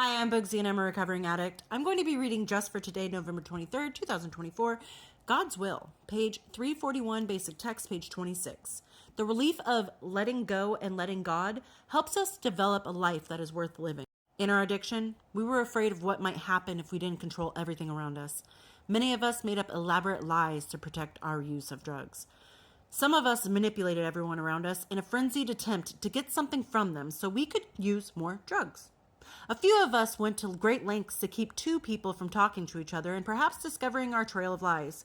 Hi, I'm Bugsy and I'm a recovering addict. I'm going to be reading just for today, November 23rd, 2024, God's Will, page 341, basic text, page 26. The relief of letting go and letting God helps us develop a life that is worth living. In our addiction, we were afraid of what might happen if we didn't control everything around us. Many of us made up elaborate lies to protect our use of drugs. Some of us manipulated everyone around us in a frenzied attempt to get something from them so we could use more drugs. A few of us went to great lengths to keep two people from talking to each other and perhaps discovering our trail of lies.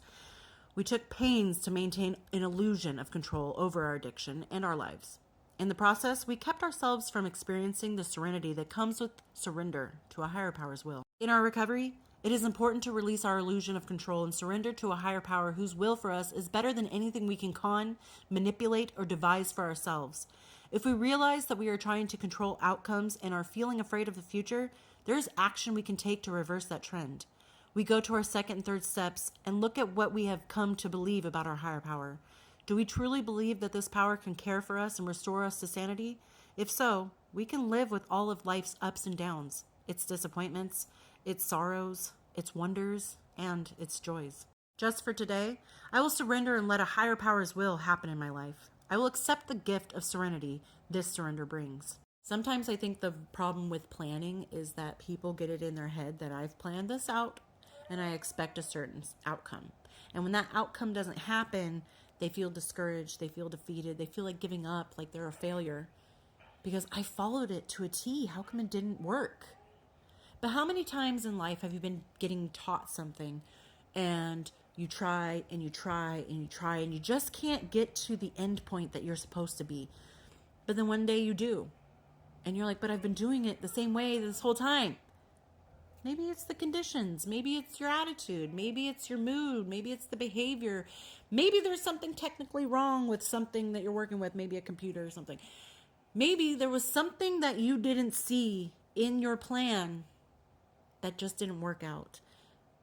We took pains to maintain an illusion of control over our addiction and our lives. In the process, we kept ourselves from experiencing the serenity that comes with surrender to a higher power's will. In our recovery, it is important to release our illusion of control and surrender to a higher power whose will for us is better than anything we can con, manipulate, or devise for ourselves. If we realize that we are trying to control outcomes and are feeling afraid of the future, there is action we can take to reverse that trend. We go to our second and third steps and look at what we have come to believe about our higher power. Do we truly believe that this power can care for us and restore us to sanity? If so, we can live with all of life's ups and downs, its disappointments, its sorrows, its wonders, and its joys. Just for today, I will surrender and let a higher power's will happen in my life. I will accept the gift of serenity this surrender brings. Sometimes I think the problem with planning is that people get it in their head that I've planned this out and I expect a certain outcome. And when that outcome doesn't happen, they feel discouraged, they feel defeated, they feel like giving up, like they're a failure. Because I followed it to a T. How come it didn't work? But how many times in life have you been getting taught something and you try and you try and you try and you just can't get to the end point that you're supposed to be? But then one day you do. And you're like, but I've been doing it the same way this whole time. Maybe it's the conditions. Maybe it's your attitude. Maybe it's your mood. Maybe it's the behavior. Maybe there's something technically wrong with something that you're working with, maybe a computer or something. Maybe there was something that you didn't see in your plan that just didn't work out.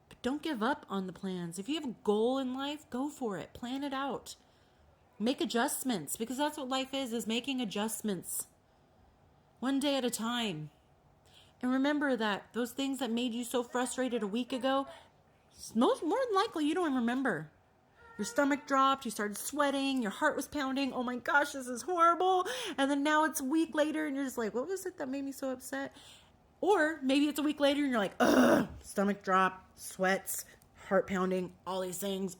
But don't give up on the plans. If you have a goal in life, go for it. Plan it out. Make adjustments, because that's what life is making adjustments. One day at a time. And remember that those things that made you so frustrated a week ago, more than likely you don't even remember. Your stomach dropped, you started sweating, your heart was pounding. Oh my gosh, this is horrible. And then now it's a week later and you're just like, what was it that made me so upset? Or maybe it's a week later and you're like, ugh, stomach drop, sweats, heart pounding, all these things.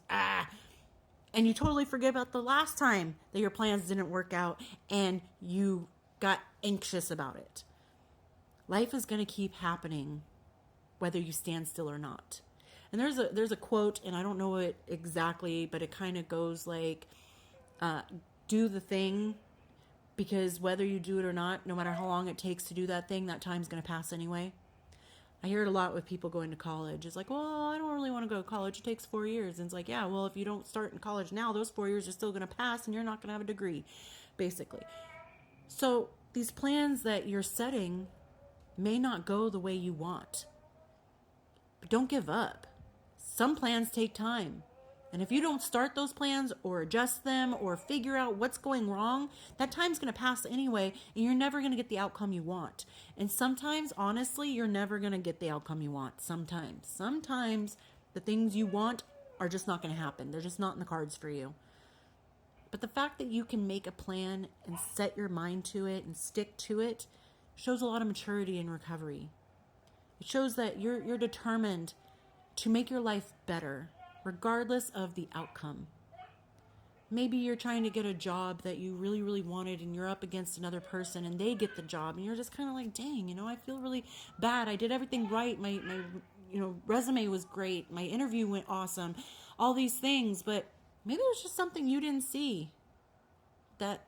And you totally forget about the last time that your plans didn't work out and you got anxious about it. Life is going to keep happening whether you stand still or not. And there's a quote, and I don't know it exactly, but it kind of goes like, do the thing, because whether you do it or not, no matter how long it takes to do that thing, that time's going to pass anyway. I hear it a lot with people going to college. It's like, well, I don't really want to go to college. It takes 4 years. And it's like, yeah, well, if you don't start in college now, those 4 years are still going to pass and you're not going to have a degree, basically. So these plans that you're setting may not go the way you want. But don't give up. Some plans take time. And if you don't start those plans or adjust them or figure out what's going wrong, that time's going to pass anyway, and you're never going to get the outcome you want. And sometimes, honestly, you're never going to get the outcome you want. Sometimes the things you want are just not going to happen. They're just not in the cards for you. But the fact that you can make a plan and set your mind to it and stick to it shows a lot of maturity in recovery. It shows that you're determined to make your life better, regardless of the outcome. Maybe you're trying to get a job that you really, really wanted and you're up against another person and they get the job and you're just kind of like, dang, I feel really bad. I did everything right. My resume was great. My interview went awesome. All these things, but maybe it was just something you didn't see that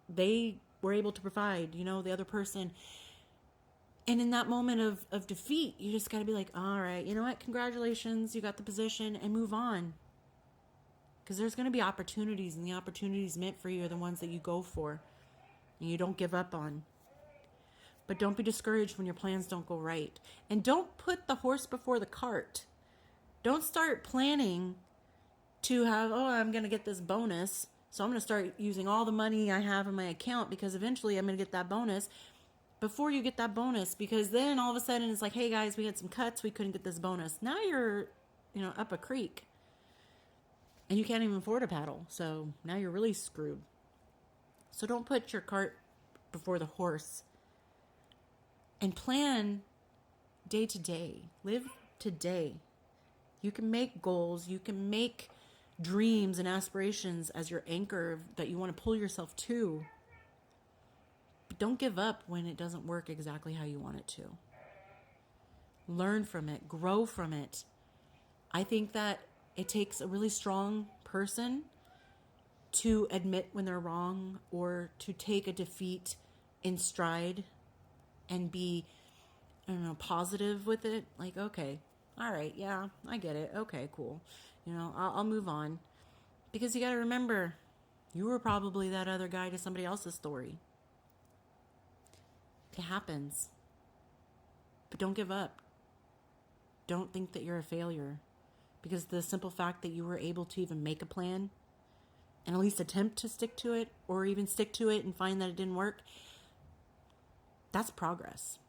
they were able to provide, the other person. And in that moment of defeat, you just got to be like, all right, you know what? Congratulations. You got the position, and move on. Because there's going to be opportunities, and the opportunities meant for you are the ones that you go for and you don't give up on. But don't be discouraged when your plans don't go right. And don't put the horse before the cart. Don't start planning to have, I'm going to get this bonus, so I'm going to start using all the money I have in my account because eventually I'm going to get that bonus. before you get that bonus, because then all of a sudden it's like, hey guys, we had some cuts, we couldn't get this bonus. Now you're, up a creek and you can't even afford a paddle. So now you're really screwed. So don't put your cart before the horse, and plan day to day. Live today. You can make goals. You can make dreams and aspirations as your anchor that you want to pull yourself to. But don't give up when it doesn't work exactly how you want it to. Learn from it. Grow from it. I think that it takes a really strong person to admit when they're wrong, or to take a defeat in stride and be, positive with it. Like, okay, all right, yeah, I get it. Okay, cool. I'll move on. Because you got to remember, you were probably that other guy to somebody else's story. It happens. But don't give up. Don't think that you're a failure. Because the simple fact that you were able to even make a plan and at least attempt to stick to it, or even stick to it and find that it didn't work, that's progress.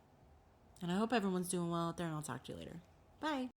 And I hope everyone's doing well out there, and I'll talk to you later. Bye.